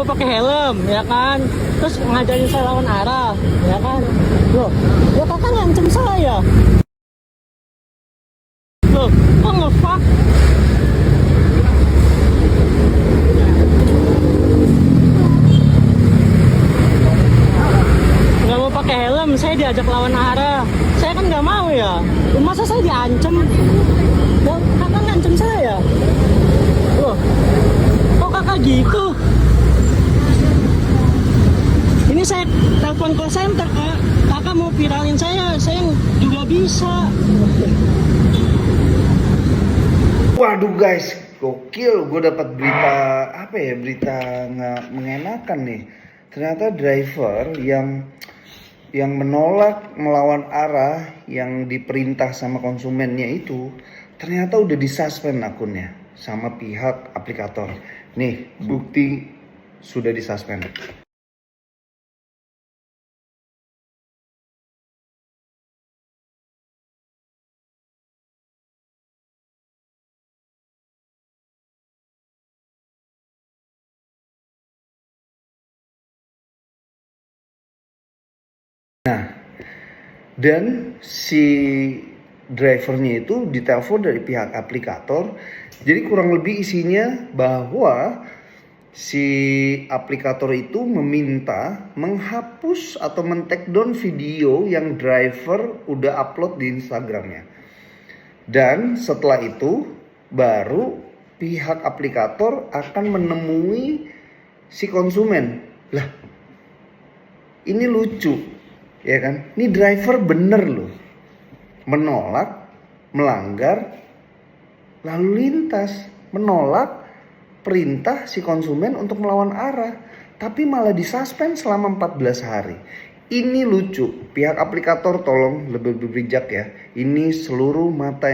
mau pakai helm, ya kan? Terus ngajarin saya lawan arah, ya kan? Loh, ya kakak ngancem saya. Loh, kok nge-fuck? Nggak mau pakai helm, saya diajak lawan arah. Saya kan nggak mau ya. Masa saya diancem? Loh, kakak ngancem saya. Loh, kok kakak gitu? Ini saya telepon call center, Kak. Kakak mau viralin saya juga bisa. Waduh guys, gokil. Gue dapat berita apa ya? Berita nggak mengenakan nih. Ternyata driver yang menolak melawan arah yang diperintah sama konsumennya itu ternyata udah disuspend akunnya sama pihak aplikator. Nih, bukti sudah disuspend. Dan si drivernya itu ditelepon dari pihak aplikator. Jadi kurang lebih isinya bahwa si aplikator itu meminta menghapus atau men-take down video yang driver udah upload di Instagramnya. Dan setelah itu baru pihak aplikator akan menemui si konsumen. Lah, ini lucu. Ya kan, ini driver bener loh, menolak, melanggar lalu lintas, menolak perintah si konsumen untuk melawan arah, tapi malah disuspend selama 14 hari. Ini lucu, pihak aplikator tolong lebih bijak ya. Ini seluruh mata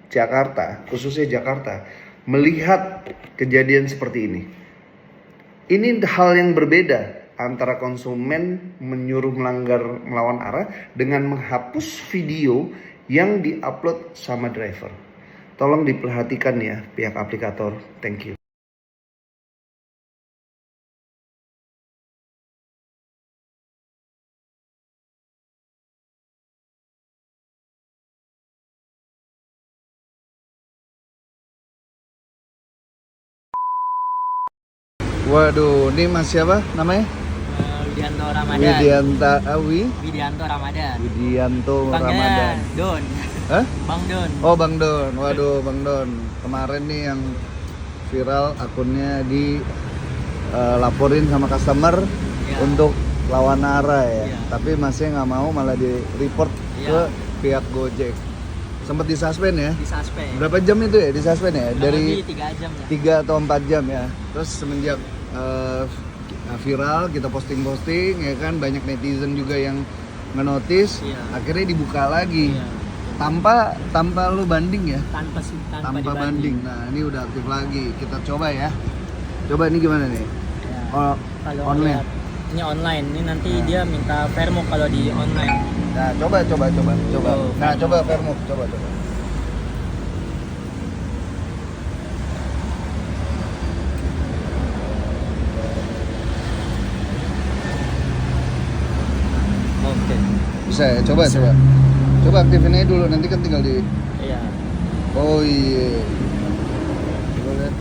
Jakarta, khususnya Jakarta, melihat kejadian seperti ini. Ini hal yang berbeda antara konsumen menyuruh melanggar melawan arah dengan menghapus video yang diupload sama driver. Tolong diperhatikan ya pihak aplikator. Thank you. Waduh, ini Mas siapa namanya? Widianto Ramadan. Widianto Ramadan. Panggilnya Don. Hah? Bang Don. Oh Bang Don, waduh Bang Don. Kemarin nih yang viral akunnya laporin sama customer Ya. untuk lawan arah ya. Ya. Tapi masnya nggak mau, malah di report ke Ya. pihak Gojek. Sempat disuspend ya? Disuspend. Berapa jam itu ya disuspend ya? Dari 3 jam ya. 3 atau 4 jam ya. Terus semenjak viral, kita posting-posting ya kan, banyak netizen juga yang ngenotis, Iya. akhirnya dibuka lagi. Iya. Tanpa lu banding ya? Tanpa Tanpa banding. dibanding. Nah, ini udah aktif lagi. Kita coba ya. Coba ini gimana nih? Ya. Oh, Kalau online. lihat, ini online. Ini nanti Nah. dia minta Vermo kalau di online. Nah, coba. Oh, Nah, coba Vermove, coba. Oke. Bisa ya? Coba. Coba aktifin aja dulu, nanti kan tinggal di. Iya. Oh iya. Coba lihat.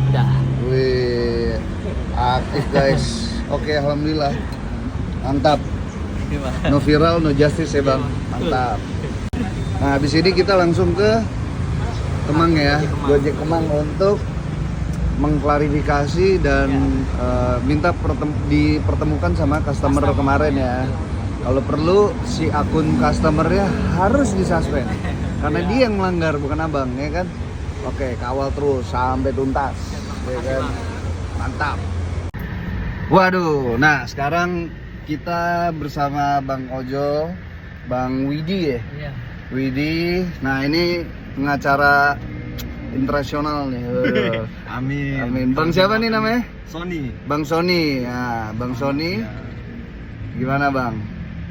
Udah. Wih, aktif guys. Oke, alhamdulillah. Mantap. Gimana? No viral, no justice ya bang. Mantap. Nah, habis ini kita langsung ke Kemang ya, Gojek Kemang untuk mengklarifikasi dan minta dipertemukan sama customer kemarin ya. Kalau perlu si akun customernya harus disuspend karena dia yang melanggar, bukan abang ya kan. Oke, kawal terus sampai tuntas ya kan. Mantap. Waduh, nah sekarang kita bersama Bang Ojo, Bang Widi ya. Iya. Widi, nah ini pengacara internasional nih. Amin. Amin. Bang siapa nih namanya? Sony. Bang Sony. Nah, Bang Sony. Ya. Gimana Bang?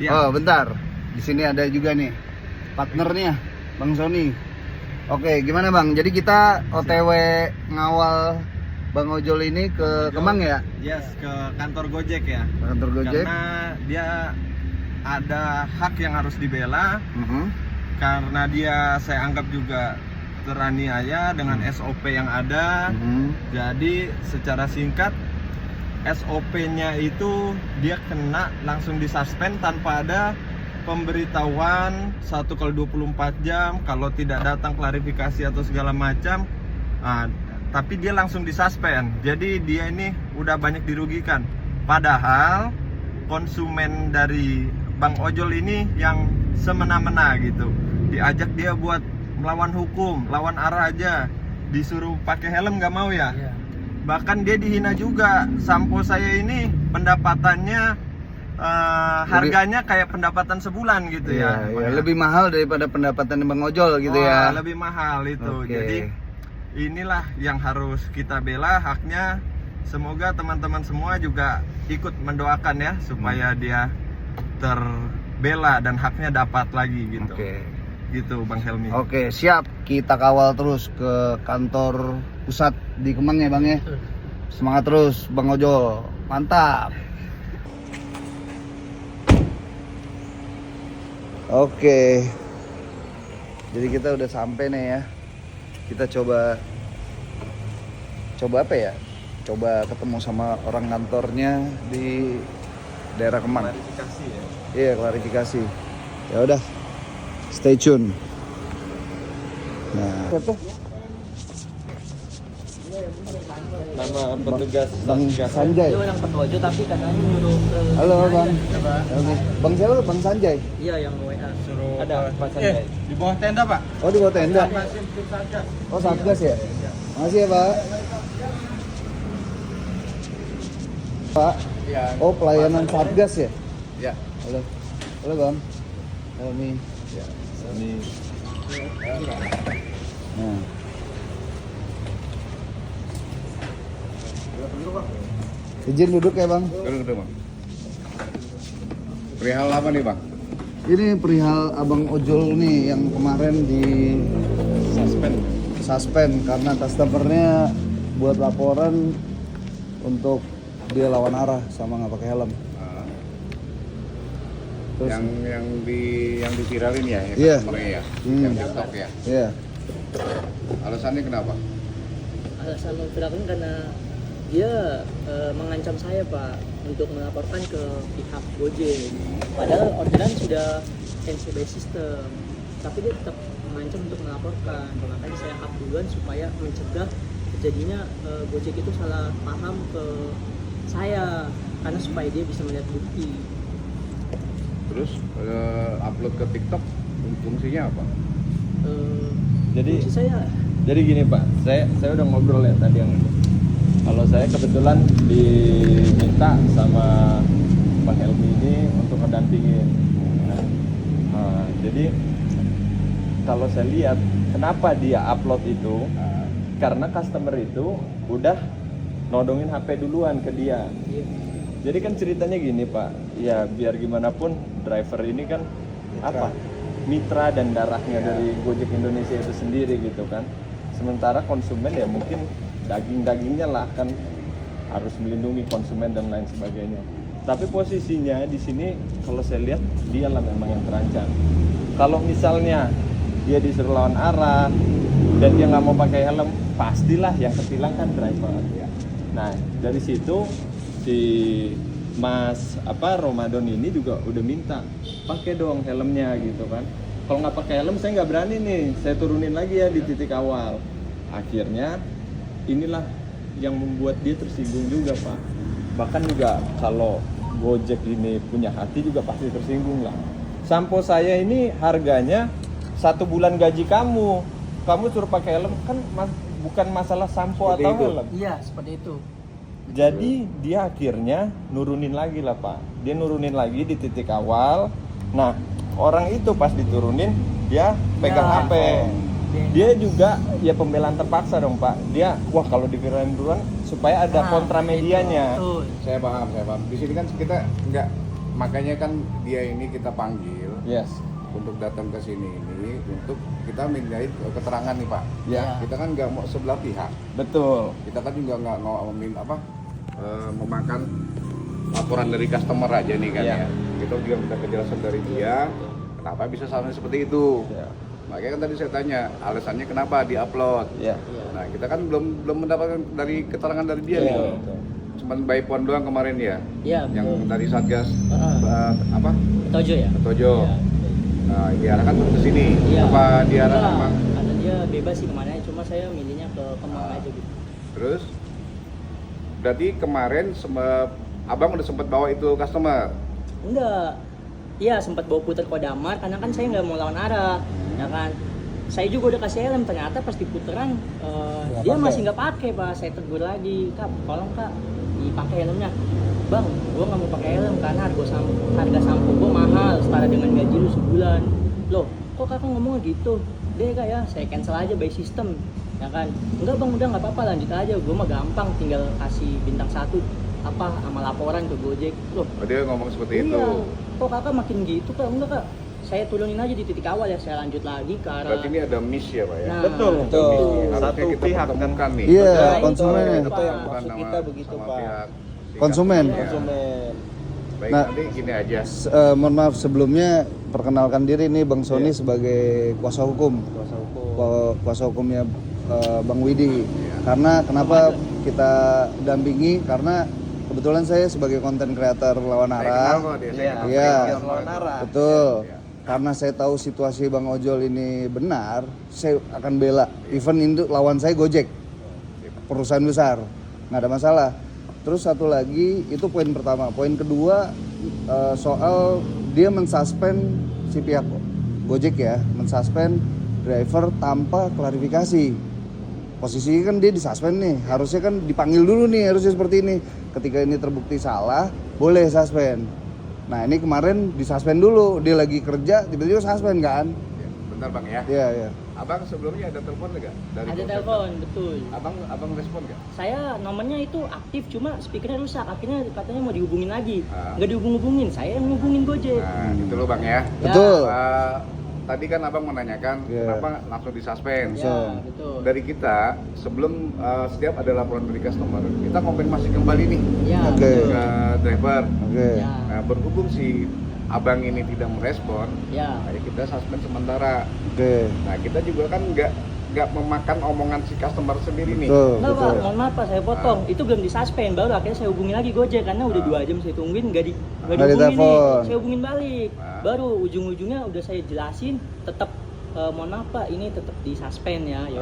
Ya. Oh, bentar. Di sini ada juga nih partnernya, Bang Sony. Oke, gimana Bang? Jadi kita OTW ngawal Bang Ojol ini ke Kemang ya? Yes, ke kantor Gojek ya. Kantor Gojek. Karena dia ada hak yang harus dibela. Karena dia saya anggap juga teraniaya dengan SOP yang ada. Jadi secara singkat SOP-nya itu dia kena langsung disuspend tanpa ada pemberitahuan 1x24 jam, kalau tidak datang klarifikasi atau segala macam. Tapi dia langsung disuspend. Jadi dia ini udah banyak dirugikan. Padahal konsumen dari Bang Ojol ini yang semena-mena gitu. Diajak dia buat melawan hukum, lawan arah aja. Disuruh pakai helm nggak mau ya. Bahkan dia dihina juga. Sampo saya ini pendapatannya harganya kayak pendapatan sebulan gitu ya. Lebih mahal daripada pendapatan Bang Ojol gitu ya. Lebih mahal itu. Oke. Jadi inilah yang harus kita bela haknya. Semoga teman-teman semua juga ikut mendoakan ya supaya dia terbela dan haknya dapat lagi gitu. Gitu Bang Helmi. Oke, siap. Kita kawal terus ke kantor pusat di Kemang ya Bang ya. Semangat terus Bang Ojol. Mantap. Oke. Jadi kita udah sampai nih ya. Kita coba apa ya? Coba ketemu sama orang kantornya di daerah Kemang. Klarifikasi ya. Iya, klarifikasi. Ya udah. Stay tune. Nah, Nama petugas Bang Sanjay. Dia orang Petojo tapi katanya nyuruh ke... Halo Bang. Oke. Bang siapa? Bang Sanjay. Iya yang WA. suruh Ada Pak Sanjay. di bawah tenda Pak. Oh di bawah tenda. Oh Satgas ya. Makasih ya Pak. Pak. Iya. Oh pelayanan Satgas ya. Ya. Halo. Halo Bang. Halo Mi. Ya. Ini Nah. Izin duduk ya Bang. Duduk Bang. Perihal apa nih Bang? Ini perihal Abang Ojol nih yang kemarin di suspend karena customernya buat laporan untuk dia lawan arah sama nggak pakai helm. Terus, yang diviralin ya, Iya. customer-nya ya, yang TikTok ya. iya. Alasannya kenapa? Alasan memviralkan karena dia mengancam saya Pak untuk melaporkan ke pihak Gojek. Padahal orderan sudah cancel by system, tapi dia tetap mengancam untuk melaporkan. Makanya saya up duluan supaya mencegah terjadinya Gojek itu salah paham ke saya, karena supaya dia bisa melihat bukti. Terus upload ke TikTok fungsinya apa? Jadi Fungsi saya jadi gini Pak, saya udah ngobrol ya tadi yang kalau saya kebetulan diminta sama Bang Helmi ini untuk ngedampingin. Jadi kalau saya lihat kenapa dia upload itu karena customer itu udah nodongin HP duluan ke dia. Jadi kan ceritanya gini Pak, ya biar gimana pun driver ini kan mitra dan darahnya dari Gojek Indonesia itu sendiri gitu kan. Sementara konsumen ya mungkin dagingnya lah kan harus melindungi konsumen dan lain sebagainya. Tapi posisinya di sini kalau saya lihat dia lah memang yang terancam. Kalau misalnya dia disuruh lawan arah dan dia nggak mau pakai helm, pastilah yang ketilang kan driver. Nah dari situ si Mas Ramadan ini juga udah minta pakai dong helmnya gitu kan. Kalau nggak pakai helm saya nggak berani nih, saya turunin lagi ya di titik awal. Akhirnya inilah yang membuat dia tersinggung juga Pak. Bahkan juga kalau Gojek ini punya hati juga pasti tersinggung lah. Sampo saya ini harganya 1 bulan gaji kamu suruh pakai helm kan bukan masalah sampo atau helm. iya seperti itu. Jadi dia akhirnya nurunin lagi lah Pak. Dia nurunin lagi di titik awal. Nah orang itu pas diturunin dia pegang HP. Dia juga ya pembelaan terpaksa dong Pak. Dia wah kalau diviralin duluan supaya ada kontra medianya. Saya paham. Di sini kan kita nggak, makanya kan dia ini kita panggil Yes. untuk datang ke sini ini untuk kita minta keterangan nih Pak. Ya. Kita kan nggak mau sebelah pihak. Betul. Kita kan juga nggak mau memakan laporan dari customer aja nih kan Iya. ya. Kita juga minta kejelasan dari dia. Kenapa bisa sampai seperti itu? Ya. Makanya kan tadi saya tanya alasannya kenapa diupload. Ya. Nah kita kan belum mendapatkan dari keterangan dari dia Iya, nih. betul. Cuman by phone doang kemarin ya. Iya. Yang dari Satgas Heeh. Tojo ya. Tojo. Iya. Nah diarahkan ke sini. Iya. Apa diarah Enggak, emang? kata dia bebas sih kemana, cuma saya milihnya ke Kemang aja gitu. Terus berarti kemarin abang udah sempat bawa itu customer. Enggak. Iya, sempat bawa putar Kodamar karena kan saya nggak mau lawan arah. Ya kan. Saya juga udah kasih helm, ternyata pas di puteran dia masih nggak pakai, Pak. Saya tegur lagi, Kak, tolong Kak dipakai helmnya. Bang, gua nggak mau pakai helm karena harga sampo gua mahal setara dengan gaji lu sebulan. Loh, kok kakak ngomong gitu? Deh Kak ya, saya cancel aja by system. Ya kan? Enggak Bang, udah nggak apa-apa, lanjut aja. Gua mah gampang, tinggal kasih bintang 1 sama laporan ke Gojek. Loh, Dia ngomong seperti itu. iya. Kok kakak makin gitu Kak? Enggak Kak, saya turunin aja di titik awal ya, saya lanjut lagi ke arah. Berarti ini ada miss ya Pak ya? Nah, Betul. itu. Harusnya Satu kita pihak kan. pertemukan nih. Iya, Nah, konsumen. itu, Itu yang Pak. maksud kita begitu, sama Pak. pihak si Konsumen. Iya. Konsumen. Baik, Nah, nanti gini aja. Mohon maaf sebelumnya perkenalkan diri nih Bang Sony Iya. sebagai kuasa hukum. Kuasa hukum. Kuasa hukumnya Bang Widi. Karena kenapa kita dampingi? Karena kebetulan saya sebagai konten kreator lawan Saya arah. kenal kok dia. Iya. Iya. Lawan arah. Betul. Iya. Karena saya tahu situasi Bang Ojol ini benar, saya akan bela. Even itu lawan saya Gojek, perusahaan besar, nggak ada masalah. Terus satu lagi, itu poin pertama. Poin kedua, soal dia mensuspend si pihak Gojek ya, mensuspend driver tanpa klarifikasi. Posisinya kan dia disuspend nih, harusnya kan dipanggil dulu nih, harusnya seperti ini. Ketika ini terbukti salah, boleh suspend. Nah ini kemarin disuspend dulu, dia lagi kerja, tiba-tiba suspend kan? Bentar Bang ya. Iya, iya. Abang sebelumnya ada telepon nggak? Dari Ada call telepon, center? betul. Abang respon nggak? Saya nomornya itu aktif, cuma speakernya rusak. Akhirnya katanya mau dihubungin lagi. Ah. Nggak dihubungin, saya yang ngubungin Gojek. Nah, itu loh Bang ya. Betul. Tadi kan Abang menanyakan Iya. kenapa langsung disuspend. Ya, betul. Dari kita sebelum setiap ada laporan dari customer, kita konfirmasi kembali nih Ya, Oke. betul. ke driver. Oke. Ya, Nah, berhubung si abang ini tidak merespon, ya. nah kita suspend sementara. Oke. Nah kita juga kan nggak memakan omongan si customer sendiri nih. Betul, Enggak Pak, betul. mohon maaf Pak, saya potong. Itu belum disuspend, baru akhirnya saya hubungin lagi Gojek karena udah 2 jam saya tungguin nggak Nggak dihubungin nih. ditelepon. Saya hubungin balik. Nah. Baru ujung-ujungnya udah saya jelasin, tetap mohon maaf Pak, ini tetap disuspend ya. Ya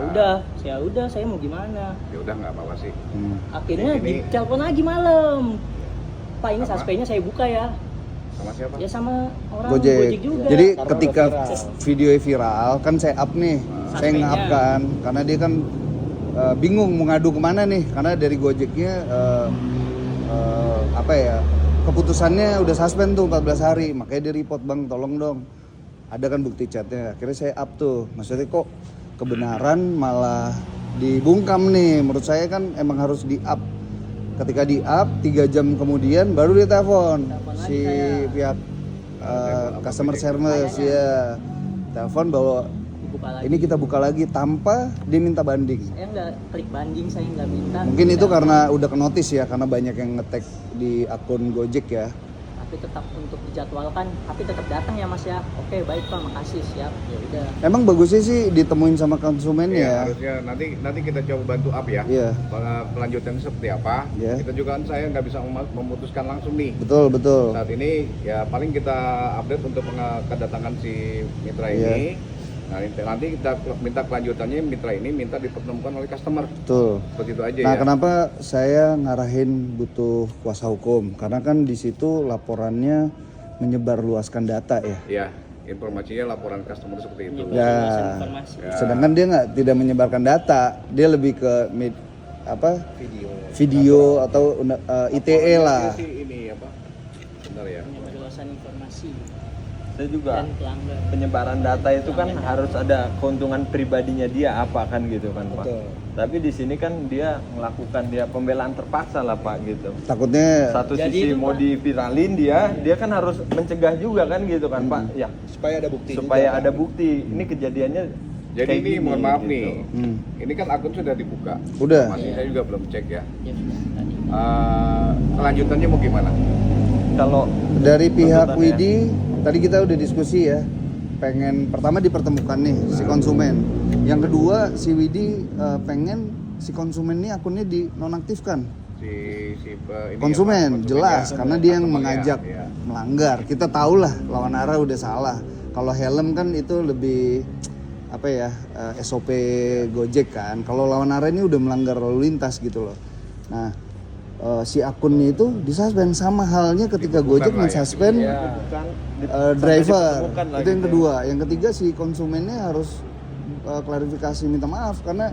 udah, saya mau gimana? Ya udah nggak apa-apa sih. Akhirnya Ini- ditelepon lagi malam. Pak, ini Sama? suspendnya saya buka ya. Sama siapa? Ya sama orang Gojek. Gojek juga. Jadi Karena ketika udah viral. video viral kan saya up nih, saya nge-up kan, karena dia kan bingung mau ngadu kemana nih, karena dari Gojeknya apa ya, keputusannya udah suspend tuh 14 hari, makanya dia report Bang, tolong dong. Ada kan bukti chatnya, akhirnya saya up tuh, maksudnya kok kebenaran malah dibungkam nih, menurut saya kan emang harus di up. Ketika di up 3 jam kemudian baru dia telepon Telepon lagi si saya. pihak customer service ya, telepon bahwa Dibuka lagi. ini kita buka lagi tanpa dia minta banding. Saya nggak klik banding, saya nggak minta. Mungkin itu Saya- karena udah kenotis ya, karena banyak yang nge-tag di akun Gojek ya. Tapi tetap untuk dijadwalkan, tapi tetap datang ya Mas ya. Oke, baik Pak, makasih, siap. Ya udah. Emang bagusnya sih ditemuin sama konsumen Iya, ya. harusnya nanti kita coba bantu up ya. Iya, Kelanjutannya seperti apa? Iya. Kita juga kan saya nggak bisa memutuskan langsung nih. betul betul. Saat ini ya paling kita update untuk kedatangan si mitra Iya. ini. Nah nanti kita minta kelanjutannya, mitra ini minta dipertemukan oleh customer. Betul. Seperti itu aja Nah, ya. kenapa saya ngarahin butuh kuasa hukum? Karena kan di situ laporannya menyebarluaskan data ya. Ya, informasinya laporan customer seperti itu. Ya. Informasi. Ya. Sedangkan dia tidak menyebarkan data, dia lebih ke video atau ITE lah. Sih ini apa? Bentar ya. Penyebarluasan informasi. Saya juga dan pelanggan. penyebaran data itu kan harus ada keuntungan pribadinya dia apa kan gitu kan Pak. Betul. Tapi di sini kan dia melakukan dia pembelaan terpaksa lah Pak gitu. Takutnya Satu Jadi sisi itu, mau Pak. diviralin dia kan harus mencegah juga kan gitu kan Pak. Ya supaya ada bukti. supaya ada bukti. Ini kejadiannya Jadi kayak ini gini, mohon maaf gitu. nih, Hmm. ini kan akun sudah dibuka. Udah. Masih saya juga belum cek ya. Ya, tadi. Kelanjutannya mau gimana? Kalau Dari pihak tuntutannya. Widi, tadi kita udah diskusi ya. Pengen pertama dipertemukan nih si konsumen. Yang kedua si Widi pengen si konsumen ini akunnya dinonaktifkan. Ini Konsumen apa, jelas konsumennya, karena dia yang customer-nya, mengajak ya. melanggar. Kita tahu lah lawan arah udah salah. Kalau helm kan itu lebih apa ya SOP Gojek kan. Kalau lawan arah ini udah melanggar lalu lintas gitu loh. Nah si akunnya itu disuspend sama halnya ketika Dibubuhkan Gojek lah ya, mensuspend bukan driver. dipertemukan lah Itu yang gitu ya. kedua. Yang ketiga si konsumennya harus klarifikasi minta maaf karena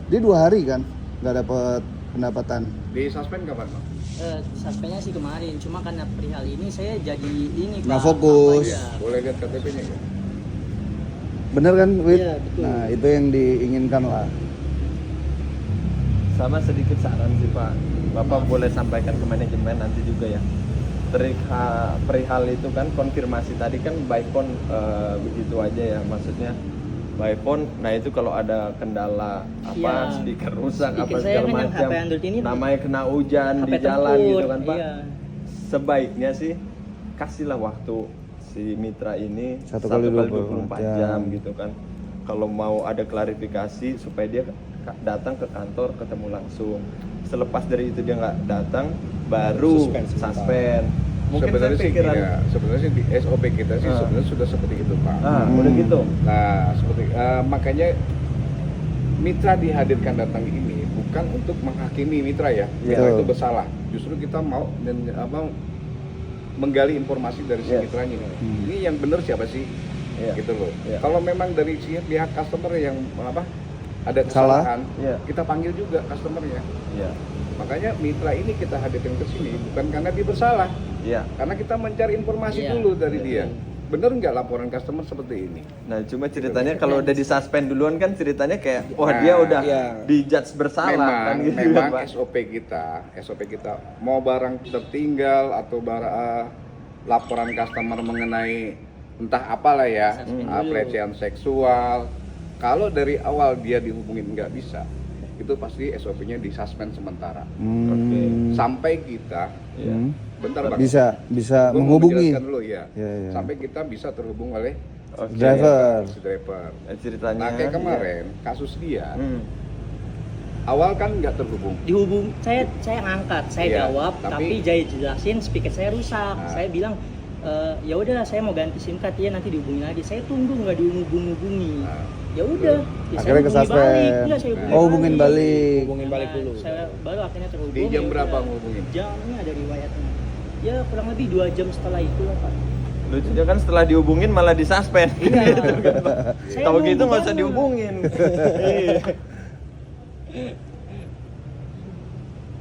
dia 2 hari kan nggak dapat pendapatan. Di suspend kapan, Bang? Suspendnya sih kemarin, cuma karena perihal ini saya jadi ini Nggak Pak, fokus. apa ya? Boleh lihat KTP-nya ya? Bener kan, Wid? Iya, betul. Nah itu yang diinginkan lah. Sama sedikit saran sih Pak, Bapak boleh sampaikan ke manajemen nanti juga ya. Perihal itu kan konfirmasi tadi kan by phone begitu aja ya, maksudnya by phone. Nah itu kalau ada kendala apa Iya. speaker rusak Speaker apa saya segala kan yang macam, HP Android ini namanya kena hujan HP di jalan tempur, gitu kan Pak. iya. Sebaiknya sih kasihlah waktu si mitra ini 1 kali 24 jam. jam gitu kan. Kalau mau ada klarifikasi supaya dia datang ke kantor ketemu langsung. Selepas dari itu dia nggak datang, baru suspend. Mungkin Sebenarnya saya sih pikiran. iya. Sebenarnya sih di SOP kita sih sebenarnya sudah seperti itu, Pak. Udah gitu. Nah, seperti makanya mitra dihadirkan datang ini bukan untuk menghakimi mitra ya. Mitra Betul. itu bersalah. Justru kita mau menggali informasi dari si Yes. mitranya ini. Ini yang benar siapa sih? Iya. Gitu loh. Iya. Kalau memang dari pihak customer yang ada Salah. kesalahan, Iya. kita panggil juga customernya. Iya. Makanya mitra ini kita hadirkan ke sini bukan karena dia bersalah, Iya. karena kita mencari informasi Iya, dulu dari betul. dia. Bener nggak laporan customer seperti ini? Nah, cuma ceritanya kalau udah disuspend duluan kan ceritanya kayak wah Nah, dia udah iya. dijudge bersalah kan gitu kan, memang Pak. SOP kita mau barang tertinggal atau laporan customer mengenai entah apalah ya, Suspend dulu. pelecehan seksual. Kalau dari awal dia dihubungin nggak bisa, itu pasti SOP-nya disuspend sementara. Oke. Sampai kita, Iya. bentar Bang. bisa Gua mau menghubungi menjelaskan dulu ya. Iya, iya. Sampai kita bisa terhubung oleh Oke. driver. si driver. Ceritanya. Nah kayak iya. kemarin kasus dia, Hmm. awal kan nggak terhubung. Dihubung saya ngangkat, saya Iya, jawab, tapi- tapi saya jelasin speaker saya rusak. Nah. Saya bilang ya udah saya mau ganti SIM card ya nanti dihubungin lagi. Saya tunggu nggak dihubung-hubungi. Nah, Ya udah, ya Akhirnya hubungi kesuspend. balik. Iya, saya hubungi Oh, hubungin balik. Hubungin balik dulu. Saya baru akhirnya terhubung. Di jam ya berapa udah. ngehubungin? Jamnya ada riwayatnya. Ya kurang lebih 2 jam setelah itu lah Pak. Lucunya kan setelah dihubungin malah disuspend. Iya. Saya Kalau gitu nunggu nggak usah banget. dihubungin.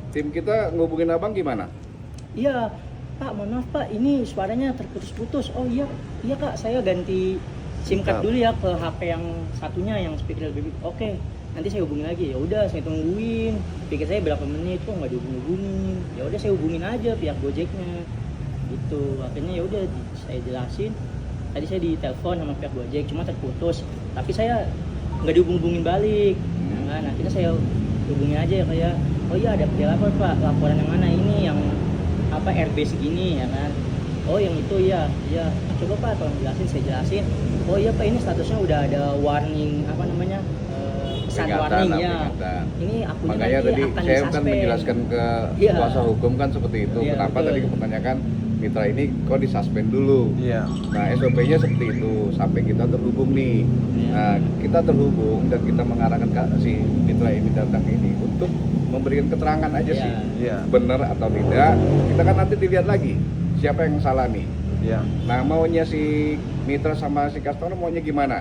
tim kita ngehubungin abang gimana? Iya, Pak, mohon maaf Pak, ini suaranya terputus-putus. Oh iya, iya Kak, saya ganti SIM card dulu ya ke HP yang satunya yang speaker lebih. Oke, nanti saya hubungin lagi. Ya udah, saya tungguin. Pikir saya berapa menit kok nggak dihubungin. Ya udah saya hubungin aja pihak Gojeknya. Gitu. Akhirnya ya udah saya jelasin. Tadi saya ditelepon sama pihak Gojek, cuma terputus. Tapi saya nggak dihubungin balik. Nah, akhirnya saya hubungin aja ya kayak, oh iya ada lapor Pak, laporan yang mana ini yang apa RB segini ya kan. Oh yang itu ya coba Pak tolong jelasin. Saya jelasin, oh iya Pak ini statusnya udah ada warning apa namanya pesan warning ya, peringatan. ini akunnya Makanya nanti tadi akan saya kan disuspend. menjelaskan ke Iya. kuasa hukum kan seperti itu. Iya, Kenapa betul. tadi pertanyakan mitra ini kok disuspend dulu? Iya. Nah SOP-nya seperti itu sampai kita terhubung nih. Nah kita terhubung dan kita mengarahkan ke si mitra ini datang ini untuk memberikan keterangan aja Iya. sih Iya. benar atau tidak. Kita kan nanti dilihat lagi siapa yang salah nih. Iya. Nah maunya si mitra sama si customer maunya gimana?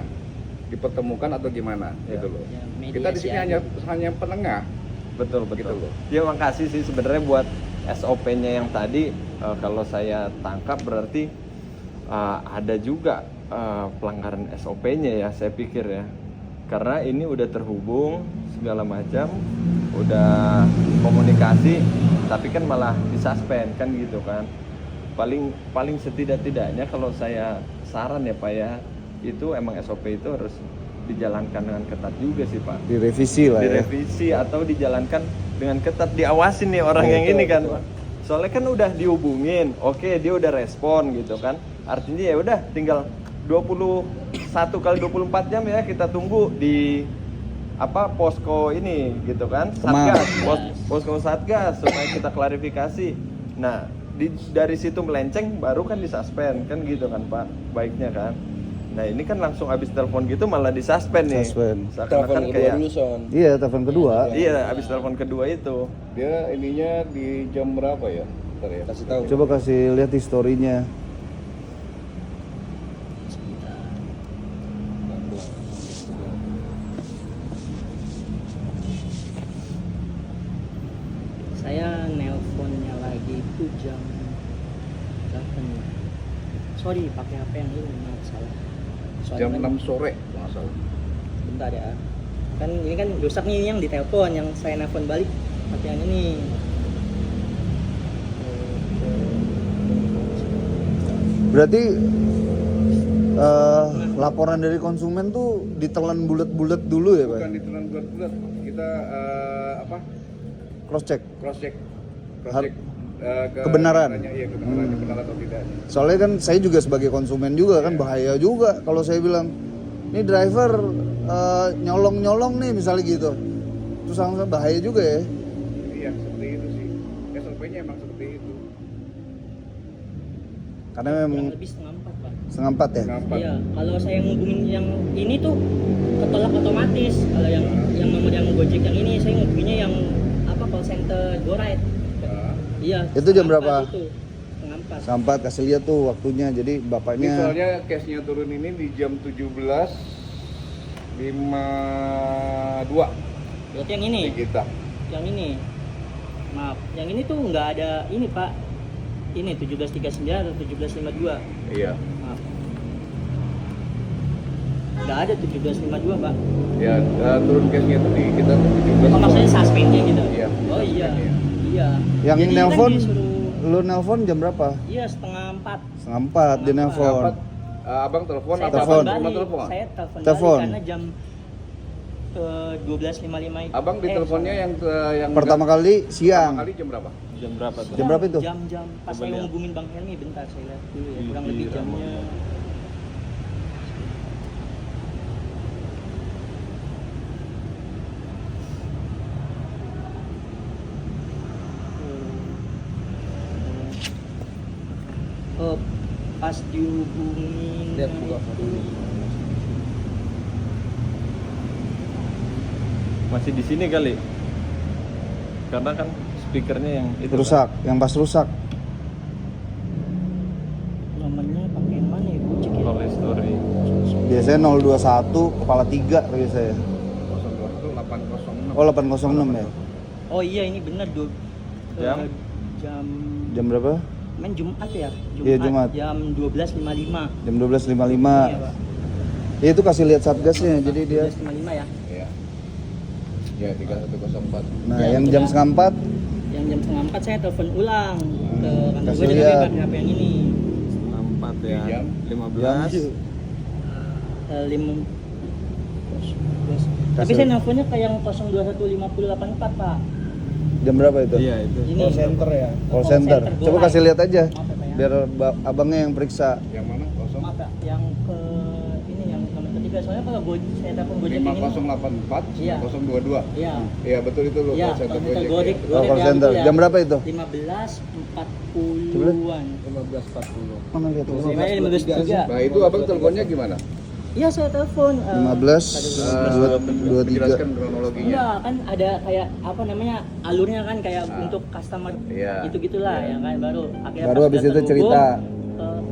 Dipertemukan atau gimana? Ya. Gitu loh. Ya, Kita di mediasi sini aja. hanya penengah. Betul Gitu betul. loh. Ya makasih sih sebenarnya buat SOP-nya yang tadi kalau saya tangkap berarti ada juga pelanggaran SOP-nya ya, saya pikir ya. Karena ini udah terhubung segala macam, udah komunikasi, tapi kan malah disuspend kan gitu kan. Paling setidak-tidaknya kalau saya saran ya Pak ya, itu emang SOP itu harus dijalankan dengan ketat juga sih Pak. Direvisi lah ya. Direvisi atau dijalankan dengan ketat, diawasin nih orang yang ini kan Pak. Soalnya kan udah dihubungin, oke dia udah respon gitu kan. Artinya ya udah tinggal 21 kali 24 jam ya kita tunggu di posko ini gitu kan, Satgas, posko Satgas supaya kita klarifikasi. Nah, dari situ melenceng baru kan disuspend kan gitu kan Pak, baiknya kan. Nah, ini kan langsung abis telepon gitu malah disuspend nih. Seakan-akan kayak Iya, telepon kedua. Iya, abis telepon kedua itu. Dia ininya di jam berapa ya? Bentar ya. Kasih tahu. Coba kasih lihat historinya. Saya nelponnya lagi itu jam berapa nih? Sorry, pakai HP yang ini, maaf salah. Soalnya Jam kan, 6 sore kalau nggak salah. bentar ya. Kan ini kan rusak nih yang ditelepon, yang saya nelpon balik pakai yang ini. Berarti laporan dari konsumen tuh ditelan bulat-bulat dulu ya Pak? Bukan ditelan bulat-bulat. Kita Cross check. cross check Kebenaran. Iya, kebenaran benar atau tidak. Soalnya kan saya juga sebagai konsumen juga kan bahaya juga kalau saya bilang ini driver nyolong-nyolong nih misalnya gitu. Terus langsung bahaya juga ya. Iya, seperti itu sih. SOP-nya emang seperti itu. Karena Kurang memang lebih setengah 4 Pak. setengah 4 ya. Kenapa? Iya, kalau saya ngubungin yang ini tuh ketolak otomatis. Kalau yang nomor yang Gojek yang ini saya ngubunginnya yang call center GoRide. Nah, Iya. Itu jam setengah berapa? 4 itu. Setengah 4. Setengah 4 kasih lihat tuh waktunya. Jadi ini bapaknya soalnya case-nya turun ini di jam 17.52 Berarti yang ini, di kita. yang ini. Maaf, yang ini tuh nggak ada ini Pak. Ini 17.39 atau 17.52. Iya. Maaf. Nggak ada 17.52 Pak. Ya, turun case-nya itu di kita tuh 17. Oh, maksudnya suspendnya gitu? Iya. Oh iya. Iya. Iya. yang Jadi nelpon kan disuruh, lu nelpon jam berapa? iya setengah 4. Setengah 4 dia nelpon. Abang telepon Saya apa telepon abang balik. cuma telepon? Saya telepon Telepon. balik karena jam 12.55 itu. Abang di teleponnya yang Pertama kali siang. pertama kali jam berapa? Jam berapa tuh? Jam berapa itu? Jam pas Coba saya lihat. ngubungin Bang Helmi, bentar saya lihat dulu ya. Kurang Di lebih Rama. jamnya. Oh, pas dihubungin Lihat, buka foto. itu Masih di sini kali. Karena kan speakernya yang itu Rusak, yang pas rusak. nomornya pakai yang mana ya? Gojek ya? Call history. Biasanya 021 kepala 3 bagi saya. 021 806. Oh 806 ya. Oh iya ini benar Jam? jam Jam berapa? main Jumat ya? Iya, Jumat. Jam 12.55. Jam 12.55. Iya, Pak. Ya itu kasih lihat satgasnya. Jadi dia 12.55 ya. Iya. Ya 3104. nah Ya, yang udah. jam setengah 4 Yang jam setengah 4 saya telepon ulang ke kantor Kasih gue tapi lihat. pakai HP yang ini. 4 ya. Jam? 15. Lim Tapi Kasih. saya nelfonnya ke yang 021584 Pak. jam berapa itu? Iya, itu. Ini call ya. Call center. Coba kasih lihat aja. Maaf ya, Pak, ya. Biar abangnya yang periksa. Yang mana? Kosong. Maaf ya, yang ke ini yang nomor ketiga soalnya kalau saya telepon Gojek ini. 5084 Iya. 022. Iya. Iya betul itu loh. Iya, call center call center Gojek, Gojek. ya. Oh, call center. Jam berapa itu? 15.40-an. 15.40. Mana lihat tuh? 15.3. Nah itu abang teleponnya gimana? Iya saya telepon. 15 Dijelaskan 23. kronologinya. Enggak kan ada kayak apa namanya alurnya kan kayak untuk customer Iya. gitu gitulah ya kan baru akhirnya Baru pas habis udah itu terhubung, cerita.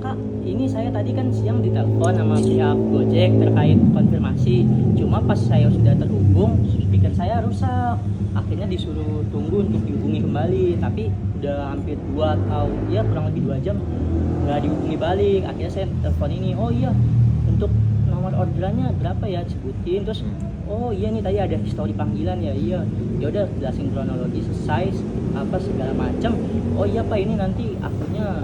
Kak ini saya tadi kan siang ditelepon sama pihak Gojek terkait konfirmasi. Cuma pas saya sudah terhubung, speaker saya rusak. Akhirnya disuruh tunggu untuk dihubungi kembali. Tapi udah hampir 2 atau ya kurang lebih 2 jam nggak dihubungi balik. Akhirnya saya telepon ini, oh iya untuk nomor orderannya berapa ya, sebutin. Terus oh iya nih tadi ada histori panggilan ya, iya ya udah jelasin kronologi selesai apa segala macam. Oh iya Pak, ini nanti akunnya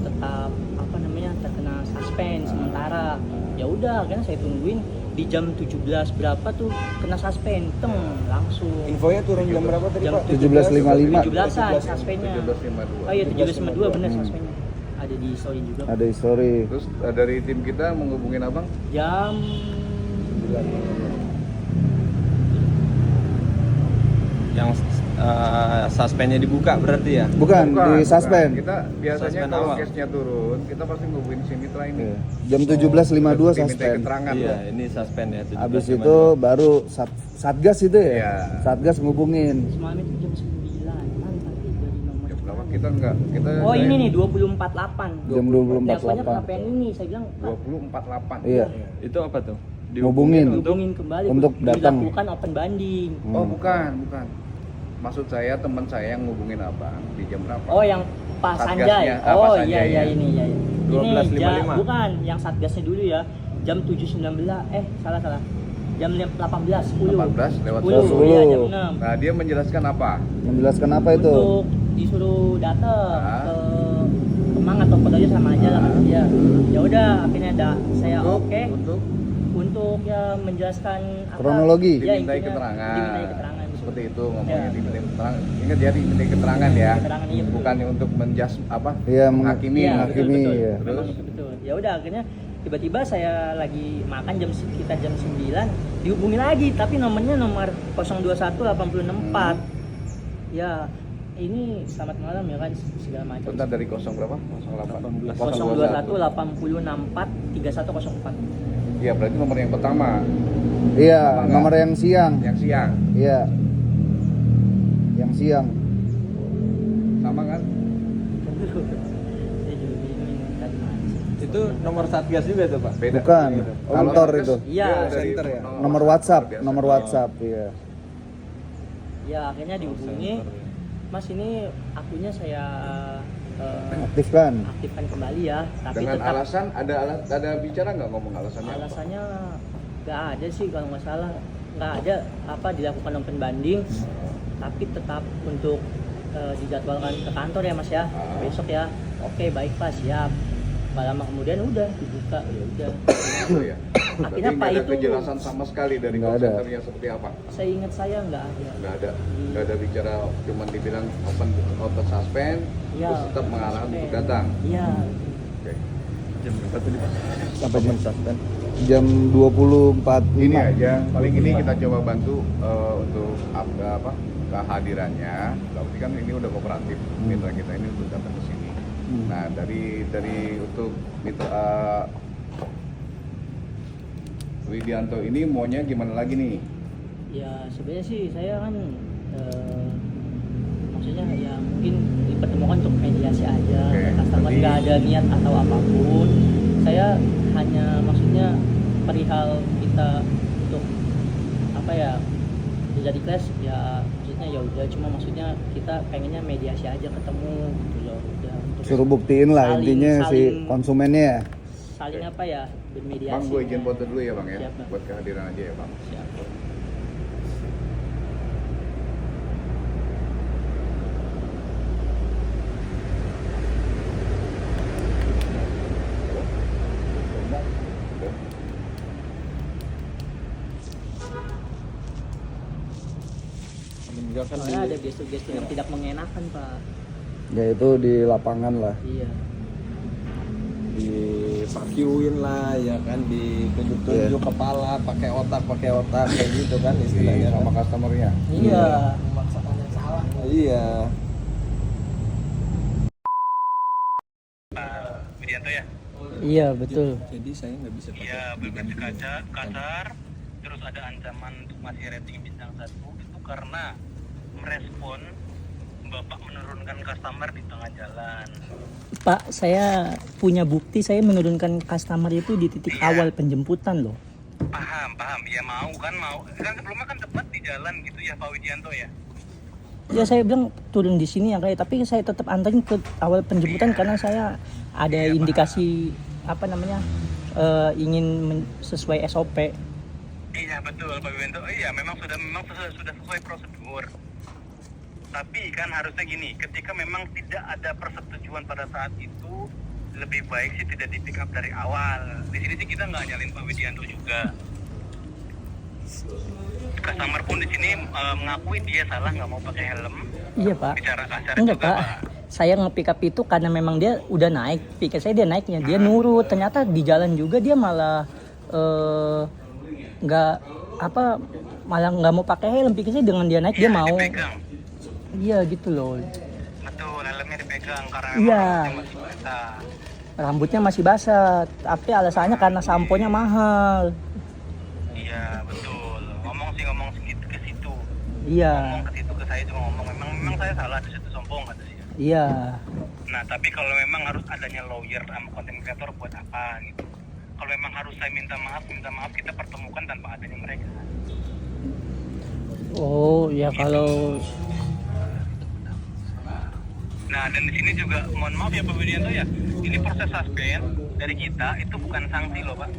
tetap apa namanya terkena suspend sementara. Ya udah, akhirnya saya tungguin di jam 17 berapa tuh kena suspend, langsung. Infonya turun jam berapa tadi Jam Pak? 17.55. 17-an suspendnya. 17.52. Oh iya 17.52 bener suspendnya. Ada di story juga. Ada history. Terus dari tim kita menghubungin abang Jam Yang suspendnya dibuka berarti ya? Bukan, di suspend. Kita biasanya Suspend kalau awal. case-nya turun, kita pasti ngehubungin si mitra ini. Iya. Jam 17.52 Dimintai suspend. keterangan. Iya, ya. ini suspend ya. Habis itu baru Satgas itu ya. Iya. Satgas ngubungin. semalam itu jam 9-an tapi dari nomor. Jam berapa? Kita enggak. Kita Oh ini nih 24.8. Jam Teleponnya 24.8. kenapa yang ini? Saya bilang Pak, 24.8. Iya. itu apa tuh? Ngubungin. untuk hubungin kembali untuk datang. dilakukan open banding. Oh, bukan. Maksud saya teman saya yang ngubungin abang di jam berapa? Oh yang Pak Satgasnya, Sanjay. Pak Oh Sanjay, iya ya. ini ya. Ini 12.55. bukan yang Satgasnya dulu ya. Jam 7.19 salah. Jam 18.10. 18 lewat 10. Iya jam 6. Nah, dia menjelaskan apa? Menjelaskan apa itu? Untuk disuruh datang Ah. ke Kemang atau Kodaja sama aja lah kata dia. Ya udah akhirnya saya oke untuk ya menjelaskan apa, Kronologi. ya, Dimintai intinya keterangan. dimintai keterangan Seperti itu ngomongnya, Ya. dimintai keterangan. Ingat ya, dimintai keterangan ya. Keterangan, iya, betul. Bukan untuk menjas apa? Iya, menghakimi. Iya, menghakimi, betul, ya. Memang itu betul. Ya udah akhirnya tiba-tiba saya lagi makan sekitar jam 9 dihubungi lagi tapi nomornya nomor 021864. Ya ini selamat malam ya kan segala macam. Bentar, dari 0 berapa? 08. 021843104. Iya, berarti nomor yang pertama. Iya, Sama nggak? nomor yang siang. Yang siang. Iya. Yang siang. Sama kan? Saya juga bingung tadi mas. itu nomor Satgas juga tuh Pak? Beda. Bukan. Kalau Kantor Satgas, itu. Iya, dia dari center ya? Nomor WhatsApp, biasa. nomor WhatsApp, iya. Ya akhirnya dihubungi. Mas ini akunnya saya Aktifkan. aktifkan kembali ya. Tapi Dengan tetap alasan ada bicara nggak ngomong alasannya? apa? alasannya nggak ada sih kalau nggak salah, nggak ada apa dilakukan open banding, tapi tetap untuk dijadwalkan ke kantor ya mas ya besok ya. Oke baik Pak, siap. Gak lama kemudian udah dibuka, ya udah. Gitu ya. Akhirnya Berarti Pak nggak ada itu kejelasan sama sekali dari Nggak call ada. centernya seperti apa? saya ingat saya nggak ada. Nggak ada bicara, cuman dibilang open suspend, Ya, terus tetap mengarahkan suspend. untuk datang. Iya. Oke. Jam berapa tadi Pak? Sampai jam suspend. jam 24.05. Ini aja, paling ini kita coba bantu untuk apa kehadirannya. Berarti kan ini udah kooperatif, mitra kita ini untuk datang ke sini. Nah dari untuk mitra Widianto ini maunya gimana lagi nih? Ya sebenarnya sih saya kan maksudnya ya mungkin dipertemukan untuk mediasi aja. Oke, Customer berarti- nggak ada niat atau apapun. Saya hanya maksudnya perihal kita untuk apa ya jadi clash ya maksudnya ya udah, cuma maksudnya kita pengennya mediasi aja ketemu gitu loh, udah untuk Suruh buktiin lah saling- intinya si saling- konsumennya. saling apa ya bermediasi. Bang, gue izin foto dulu ya bang ya, Siap, Bang. buat kehadiran aja ya bang. Siap. Meninggalkan Soalnya ada gestur-gestur yang tidak mengenakan Pak. Ya itu di lapangan lah. Iya. dipakiuin lah ya kan, ditunjuk-tunjuk kepala pakai otak kayak gitu kan istilahnya Sama kan. customernya. Iya. Memaksakan yang salah. Iya. Iya betul. Jadi saya nggak bisa pakai. Iya, berbagai kasar, terus ada ancaman untuk masih rating bintang 1 itu karena merespon Bapak menurunkan customer di tengah jalan. Pak, saya punya bukti saya menurunkan customer itu di titik awal penjemputan loh. Paham. Ya mau. Kan sebelumnya kan tepat di jalan gitu ya Pak Widianto ya. Ya saya bilang turun di sini ya kayak, tapi saya tetap anterin ke awal penjemputan karena saya ada indikasi ingin sesuai SOP. Iya betul Pak Widianto. Iya memang sudah sesuai prosedur. Tapi kan harusnya gini, ketika memang tidak ada persetujuan pada saat itu, lebih baik sih tidak di pick up dari awal. Di sini sih kita nggak nyalin Pak Widianto juga. Customer pun di sini mengakui dia salah nggak mau pakai helm. Iya Pak. Bicara kasar Enggak juga Pak. Pak. Saya nge-pick up itu karena memang dia udah naik. Pikir saya dia naiknya, dia nurut. Ternyata di jalan juga dia malah malah nggak mau pakai helm. Pikir saya dengan dia naik dia mau. Dipegang. Iya gitu loh. Betul, helmnya dipegang karena Iya. memang masih basah. Rambutnya masih basah, tapi alasannya karena samponya mahal. Iya betul. Ngomong segitu ke situ. Iya. Ngomong ke situ ke saya juga ngomong memang saya salah di situ sombong kata dia. Iya. Nah tapi kalau memang harus adanya lawyer sama content creator buat apa gitu. Kalau memang harus saya minta maaf kita pertemukan tanpa adanya mereka. Oh ya kalau Nah dan di sini juga mohon maaf ya Pak Widianto ya, ini proses suspend dari kita itu bukan sanksi loh Pak.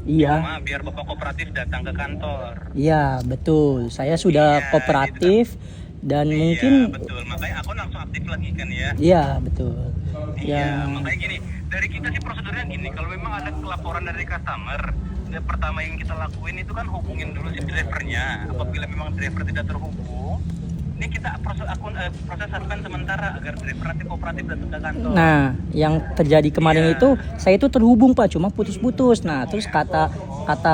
iya. Cuma biar Bapak kooperatif datang ke kantor. Iya, betul. Saya sudah Iya, kooperatif dan mungkin Iya betul, makanya aku langsung aktif lagi kan ya. iya, betul. Iya, Ya, makanya gini, dari kita sih prosedurnya gini, kalau memang ada laporan dari customer, yang pertama yang kita lakuin itu kan hubungin dulu si drivernya. Apabila memang driver tidak terhubung, ini kita proses suspend sementara agar driver nanti kooperatif datang ke kantor. nah, yang terjadi kemarin Iya. itu saya itu terhubung Pak, cuma putus-putus. Nah, terus kata